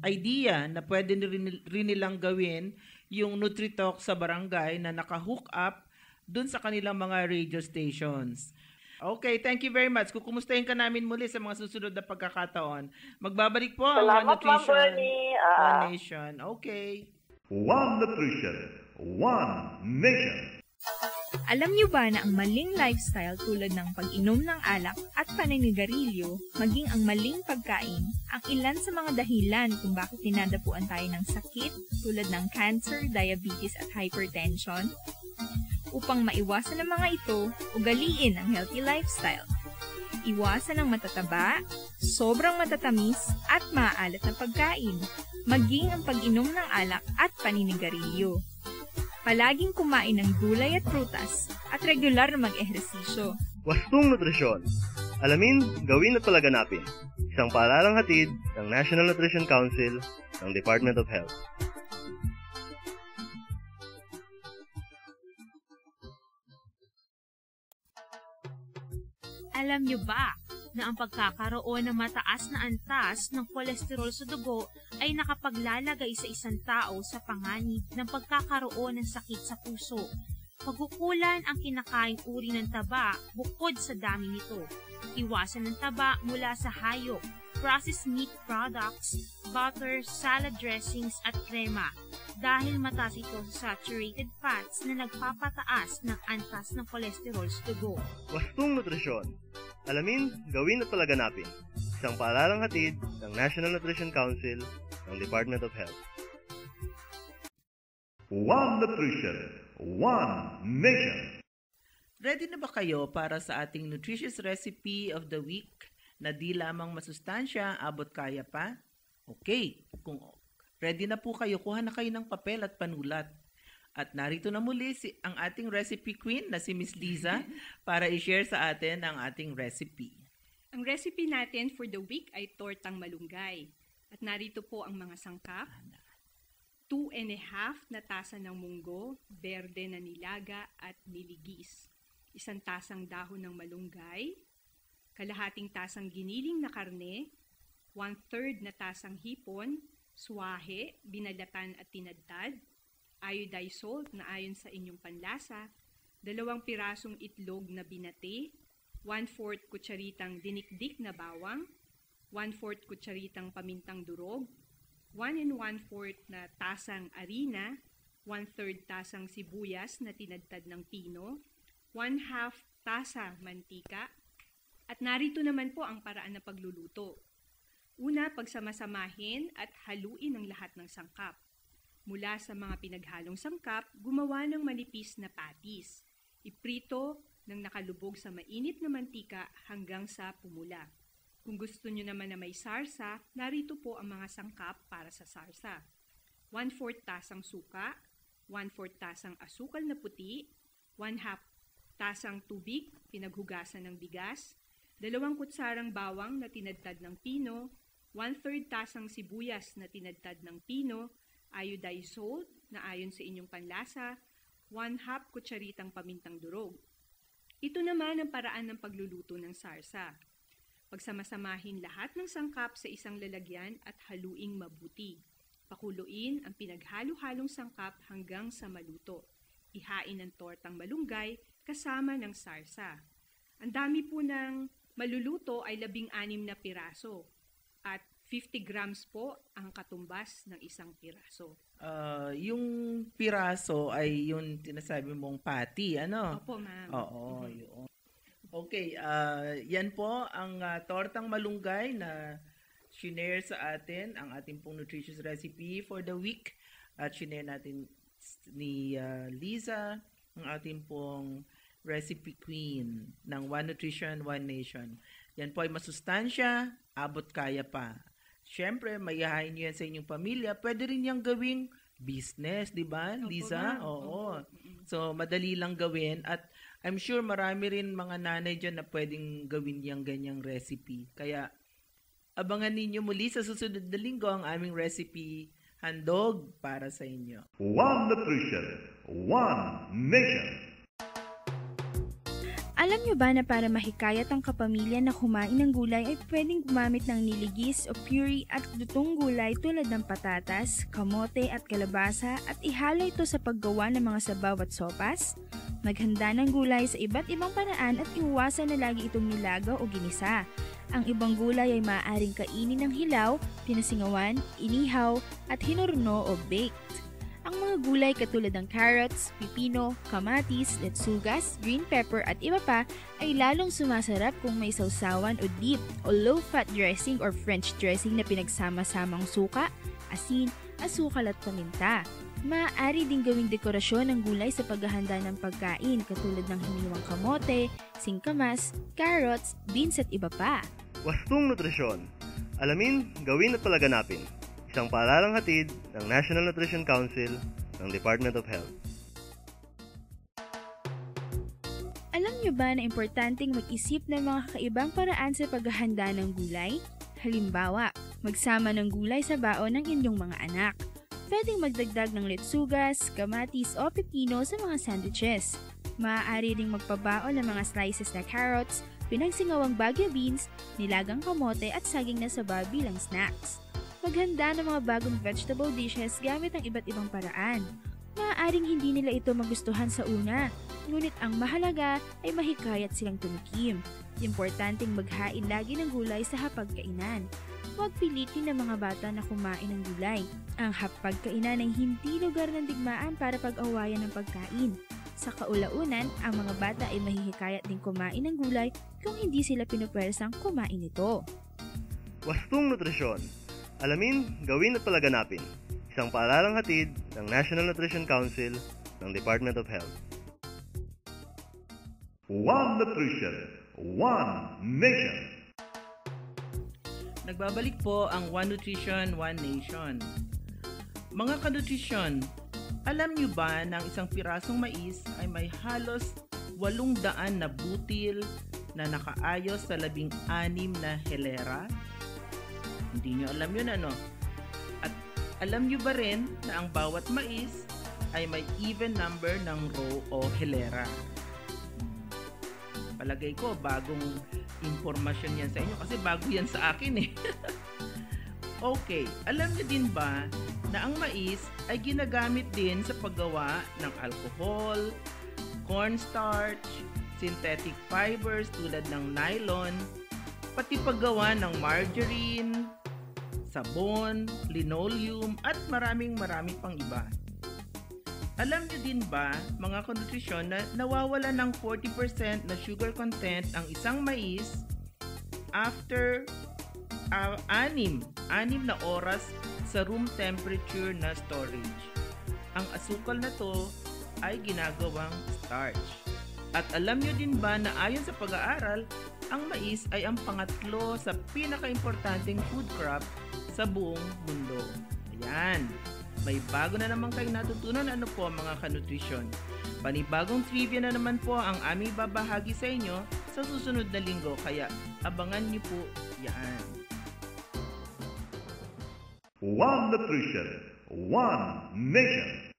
idea na pwede rin nilang gawin yung NutriTalk sa barangay na naka-hook up dun sa kanilang mga radio stations. Okay, thank you very much. Kukumustahin ka namin muli sa mga susunod na pagkakataon. Magbabalik po ang One Nutrition, One Nation. Okay. One Nutrition, One Nation. Alam niyo ba na ang maling lifestyle tulad ng pag-inom ng alak at paninigarilyo, maging ang maling pagkain, ang ilan sa mga dahilan kung bakit dinadapuan tayo ng sakit tulad ng cancer, diabetes at hypertension? Upang maiwasan ang mga ito, ugaliin ang healthy lifestyle. Iwasan ang matataba, sobrang matatamis at maalat na pagkain, maging ang pag-inom ng alak at paninigarilyo. Palaging kumain ng gulay at prutas at regular na mag-ehersisyo. Wastong Nutrisyon. Alamin, gawin at palaganapin. Isang paaralang hatid ng National Nutrition Council ng Department of Health. Alam niyo ba na ang pagkakaroon ng mataas na antas ng kolesterol sa dugo ay nakapaglalagay sa isang tao sa panganib ng pagkakaroon ng sakit sa puso? Pagkukulan ang kinakaing uri ng taba bukod sa dami nito. Iwasan ng taba mula sa hayop, processed meat products, butter, salad dressings at krema dahil mataas ito sa saturated fats na nagpapataas ng antas ng kolesterol sa dugo. Wastong Nutrisyon. Alamin, gawin at palaganapin. Isang paaralang hatid ng National Nutrition Council ng Department of Health. One Nutrition, One Nation. Ready na ba kayo para sa ating nutritious recipe of the week na di lamang masustansya, abot kaya pa? Okay, kung ready na po kayo, kuha na kayo ng papel at panulat. At narito na muli ang ating recipe queen na si Miss Liza para i-share sa atin ang ating recipe. Ang recipe natin for the week ay tortang malunggay. At narito po ang mga sangkap. 2½ na tasa ng munggo, berde na nilaga at niligis. 1 tasang dahon ng malunggay, kalahating tasang giniling na karne, 1/3 na tasang hipon, swahe, binalatan at tinadtad, iodized salt na ayon sa inyong panlasa, 2 pirasong itlog na binati, 1/4 kutsaritang dinikdik na bawang, 1/4 kutsaritang pamintang durog, 1 1/4 na tasang arina, 1/3 tasang sibuyas na tinadtad ng pino, 1/2 tasa mantika, at narito naman po ang paraan ng pagluluto. Una, pagsamasamahin at haluin ang lahat ng sangkap. Mula sa mga pinaghalong sangkap, gumawa ng manipis na patis. Iprito ng nakalubog sa mainit na mantika hanggang sa pumula. Kung gusto nyo naman na may sarsa, narito po ang mga sangkap para sa sarsa. 1/4 tasang suka, 1/4 tasang asukal na puti, 1/2 tasang tubig, pinaghugasan ng bigas, 2 kutsarang bawang na tinadtad ng pino, 1/3 tasang sibuyas na tinadtad ng pino, iodized salt na ayon sa inyong panlasa, 1/2 kutsaritang pamintang durog. Ito naman ang paraan ng pagluluto ng sarsa. Pagsamasamahin lahat ng sangkap sa isang lalagyan at haluing mabuti. Pakuluin ang pinaghalo-halong sangkap hanggang sa maluto. Ihain ang tortang malunggay kasama ng sarsa. Ang dami po ng maluluto ay 16 na piraso at 50 grams po ang katumbas ng isang piraso. Yung piraso ay yung tinasabi mong patty, ano? Opo, ma'am. Oo, yun. Okay, yan po ang tortang malunggay na shinare sa atin, ang ating pong nutritious recipe for the week. At shinare natin ni Liza, ang ating pong recipe queen ng One Nutrition, One Nation. Yan po ay masustansya, abot kaya pa. Siyempre, mayahain nyo yan sa inyong pamilya. Pwede rin yung gawing business, di ba, Liza? Oo. So, madali lang gawin. At I'm sure marami rin mga nanay dyan na pwedeng gawin yung ganyang recipe. Kaya, abangan ninyo muli sa susunod na linggo ang aming recipe handog para sa inyo. One Nutrition, One Nation. Alam nyo ba na para mahikayat ang kapamilya na kumain ng gulay ay pwedeng gumamit ng niligis o puree at lutong gulay tulad ng patatas, kamote at kalabasa at ihalo ito sa paggawa ng mga sabaw at sopas? Maghanda ng gulay sa iba't ibang paraan at iwasan na lagi itong nilaga o ginisa. Ang ibang gulay ay maaaring kainin ng hilaw, pinasingawan, inihaw at hinurno o baked. Ang mga gulay katulad ng carrots, pipino, kamatis, letsugas, green pepper at iba pa ay lalong sumasarap kung may sausawan o dip o low-fat dressing or French dressing na pinagsama-samang suka, asin, asukal at paminta. Maaari din gawing dekorasyon ng gulay sa paghahanda ng pagkain katulad ng hiniwang kamote, singkamas, carrots, beans at iba pa. Wastong nutrisyon. Alamin, gawin at palaganapin. Isang paaralang hatid ng National Nutrition Council ng Department of Health. Alam niyo ba na importanteng mag-isip ng mga kakaibang paraan sa paghahanda ng gulay? Halimbawa, magsama ng gulay sa baon ng inyong mga anak. Pwedeng magdagdag ng letsugas, kamatis o pepino sa mga sandwiches. Maaari ring magpabaon ng mga slices na carrots, pinagsingawang bagyo beans, nilagang kamote at saging na saba bilang snacks. Maghanda ng mga bagong vegetable dishes gamit ang iba't ibang paraan. Maaaring hindi nila ito magustuhan sa una, ngunit ang mahalaga ay mahikayat silang tumikim. Importanteng maghain lagi ng gulay sa hapagkainan. Huwag pilitin ng mga bata na kumain ng gulay. Ang hapagkainan ay hindi lugar ng digmaan para pag-awayan ng pagkain. Sa kaulaunan, ang mga bata ay mahihikayat din kumain ng gulay kung hindi sila pinupwersang kumain ito. Wastong nutrisyon. Alamin, gawin at palaganapin. Isang paaralang hatid ng National Nutrition Council ng Department of Health. One Nutrition, One Nation. Nagbabalik po ang One Nutrition, One Nation. Mga kanutrisyon, alam niyo ba na ang isang pirasong mais ay may halos 800 na butil na nakaayos sa 16 na hilera? Hindi nyo alam yun, ano? At alam nyo ba rin na ang bawat mais ay may even number ng row o hilera? Palagay ko, bagong impormasyon yan sa inyo kasi bago yan sa akin eh. Okay, alam nyo din ba na ang mais ay ginagamit din sa paggawa ng alcohol, cornstarch, synthetic fibers tulad ng nylon, pati paggawa ng margarine, sabon, linoleum, at maraming pang iba. Alam niyo din ba, mga kanutrisyon, na nawawala ng 40% na sugar content ang isang mais after 6 na oras sa room temperature na storage. Ang asukal na to ay ginagawang starch. At alam niyo din ba na ayon sa pag-aaral, ang mais ay ang pangatlo sa pinaka-importanting food crop sa buong mundo. Ayan, may bago na naman kayong natutunan, ano po mga kanutrisyon. Panibagong trivia na naman po ang aming babahagi sa inyo sa susunod na linggo, kaya abangan niyo po yan. One Nutrition, One Nation.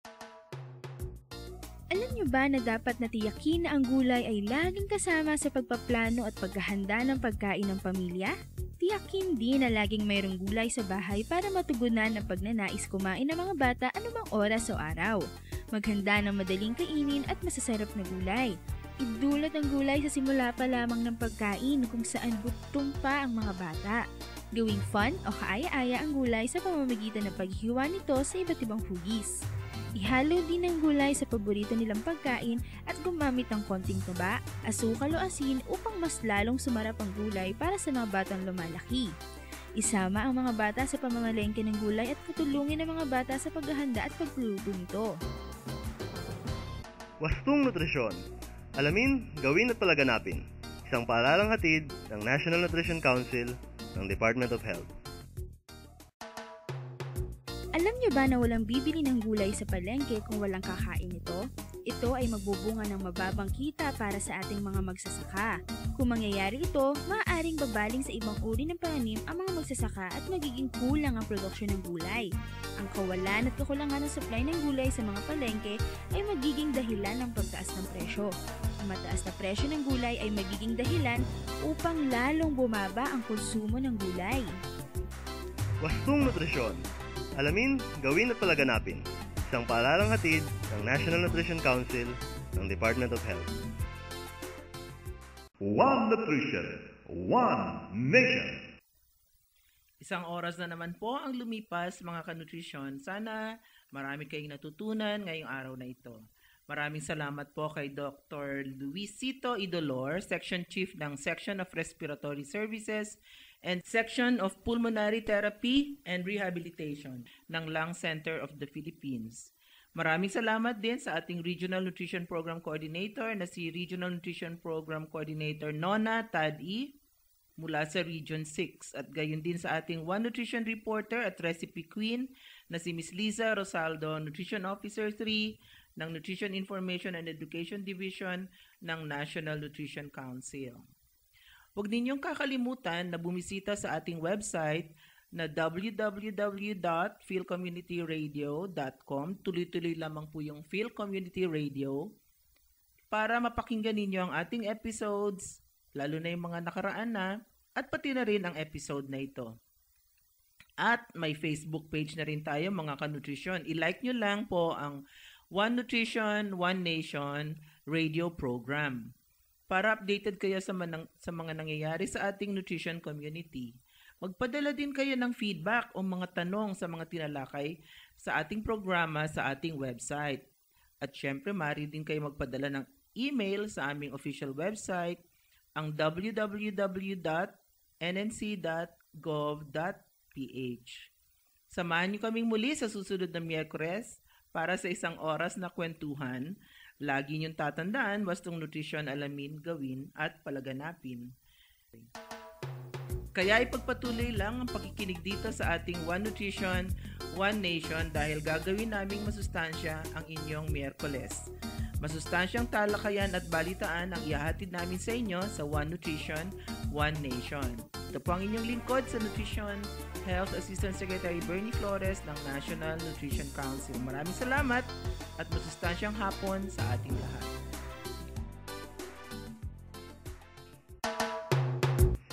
Alam niyo ba na dapat natiyakin na ang gulay ay laging kasama sa pagpaplano at paghahanda ng pagkain ng pamilya? Tiyakin din na laging mayroong gulay sa bahay para matugunan ang pagnanais kumain ng mga bata anumang oras o araw. Maghanda ng madaling kainin at masasarap na gulay. Idulot ang gulay sa simula pa lamang ng pagkain kung saan gutom pa ang mga bata. Gawing fun o kaaya-aya ang gulay sa pamamagitan ng paghiwa nito sa iba't ibang hugis. Ihalo din ang gulay sa paborito nilang pagkain at gumamit ng konting taba, asukal o asin upang mas lalong sumarap ang gulay para sa mga batang lumalaki. Isama ang mga bata sa pamamalengke ng gulay at patulungin ang mga bata sa paghahanda at pagluluto nito. Wastong Nutrisyon. Alamin, gawin at palaganapin. Isang paaralang hatid ng National Nutrition Council ng Department of Health. Alam niyo ba na walang bibili ng gulay sa palengke kung walang kakain ito? Ito ay magbubunga ng mababang kita para sa ating mga magsasaka. Kung mangyayari ito, maaaring babaling sa ibang uri ng pananim ang mga magsasaka at magiging kulang ang produksyon ng gulay. Ang kawalan at kakulangan ng supply ng gulay sa mga palengke ay magiging dahilan ng pagtaas ng presyo. Ang mataas na presyo ng gulay ay magiging dahilan upang lalong bumaba ang konsumo ng gulay. Wastong Nutrisyon. Alamin, gawin at palaganapin. Isang paaralang hatid ng National Nutrition Council ng Department of Health. One Nutrition, One Nation. Isang oras na naman po ang lumipas mga kanutrisyon. Sana marami kayong natutunan ngayong araw na ito. Maraming salamat po kay Dr. Luisito Idolor, Section Chief ng Section of Respiratory Services and Section of Pulmonary Therapy and Rehabilitation ng Lung Center of the Philippines. Maraming salamat din sa ating Regional Nutrition Program Coordinator na si Regional Nutrition Program Coordinator Nona Tadi mula sa Region 6 at gayon din sa ating One Nutrition Reporter at Recipe Queen na si Ms. Liza Rosaldo, Nutrition Officer 3 ng Nutrition Information and Education Division ng National Nutrition Council. Huwag ninyong kakalimutan na bumisita sa ating website na www.philcommunityradio.com. Tuloy-tuloy lamang po yung Phil Community Radio para mapakinggan ninyo ang ating episodes, lalo na yung mga nakaraan na, at pati na rin ang episode na ito. At may Facebook page na rin tayo mga kanutrisyon. I-like nyo lang po ang One Nutrition, One Nation radio program para updated kayo sa mga nangyayari sa ating nutrition community. Magpadala din kayo ng feedback o mga tanong sa mga tinalakay sa ating programa sa ating website. At syempre, maaari din kayo magpadala ng email sa aming official website, ang www.nnc.gov.ph. Samahan niyo kaming muli sa susunod na Miyerkules para sa isang oras na kwentuhan. Lagi niyong tatandaan, wastong nutrisyon, alamin, gawin, at palaganapin. Kaya ipagpatuloy lang ang pakikinig dito sa ating One Nutrition, One Nation dahil gagawin naming masustansya ang inyong Miyerkules. Masustansyang talakayan at balitaan ang ihahatid namin sa inyo sa One Nutrition, One Nation. Ito po ang inyong lingkod sa Nutrition, Health Assistant Secretary Bernie Flores ng National Nutrition Council. Maraming salamat at masustansyang hapon sa ating lahat.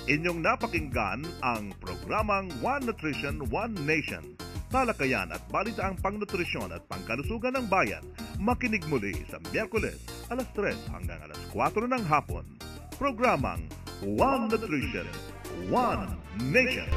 Inyong napakinggan ang programang One Nutrition, One Nation. Talakayan at balitaang pangnutrisyon at pangkalusugan ng bayan. Makinig muli sa Miyerkules, alas 3 hanggang alas 4 ng hapon. Programang One Nutrition, One Nation.